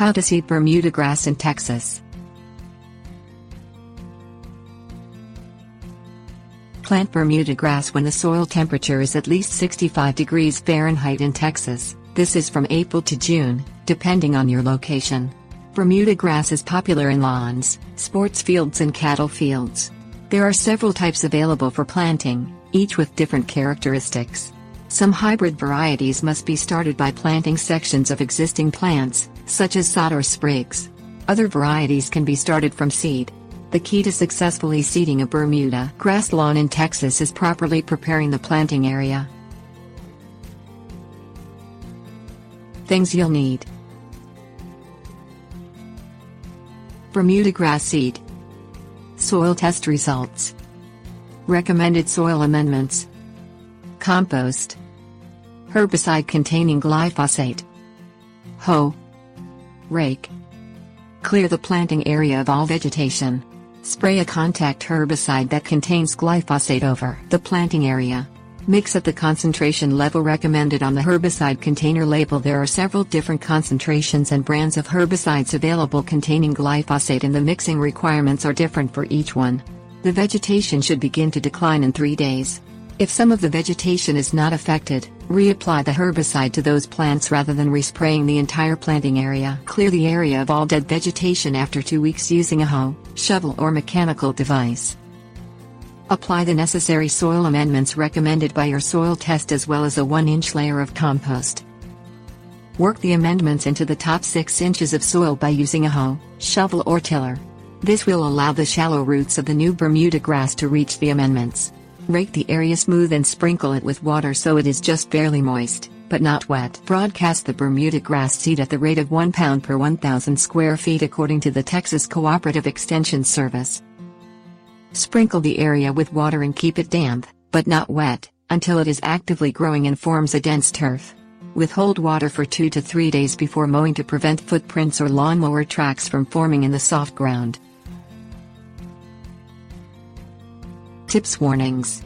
How to seed Bermuda grass in Texas. Plant Bermuda grass when the soil temperature is at least 65 degrees Fahrenheit in Texas. This is from April to June, depending on your location. Bermuda grass is popular in lawns, sports fields and cattle fields. There are several types available for planting, each with different characteristics. Some hybrid varieties must be started by planting sections of existing plants, such as sod or sprigs. Other varieties can be started from seed. The key to successfully seeding a Bermuda grass lawn in Texas is properly preparing the planting area. Things you'll need: Bermuda grass seed, soil test results, recommended soil amendments, compost, herbicide containing glyphosate, hoe, rake. Clear the planting area of all vegetation. Spray a contact herbicide that contains glyphosate over the planting area. Mix at the concentration level recommended on the herbicide container label. There are several different concentrations and brands of herbicides available containing glyphosate, and the mixing requirements are different for each one. The vegetation should begin to decline in 3 days. If some of the vegetation is not affected, reapply the herbicide to those plants rather than respraying the entire planting area. Clear the area of all dead vegetation after 2 weeks using a hoe, shovel or mechanical device. Apply the necessary soil amendments recommended by your soil test as well as a 1-inch layer of compost. Work the amendments into the top 6 inches of soil by using a hoe, shovel or tiller. This will allow the shallow roots of the new Bermuda grass to reach the amendments. Rake the area smooth and sprinkle it with water so it is just barely moist, but not wet. Broadcast the Bermuda grass seed at the rate of 1 pound per 1,000 square feet according to the Texas Cooperative Extension Service. Sprinkle the area with water and keep it damp, but not wet, until it is actively growing and forms a dense turf. Withhold water for 2 to 3 days before mowing to prevent footprints or lawnmower tracks from forming in the soft ground. Tips: warnings.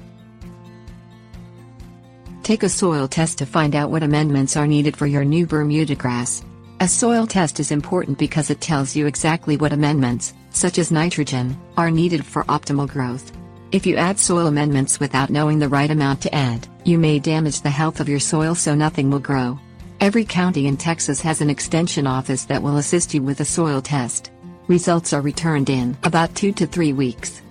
Take a soil test to find out what amendments are needed for your new Bermuda grass. A soil test is important because it tells you exactly what amendments, such as nitrogen, are needed for optimal growth. If you add soil amendments without knowing the right amount to add, you may damage the health of your soil so nothing will grow. Every county in Texas has an extension office that will assist you with a soil test. Results are returned in about 2 to 3 weeks.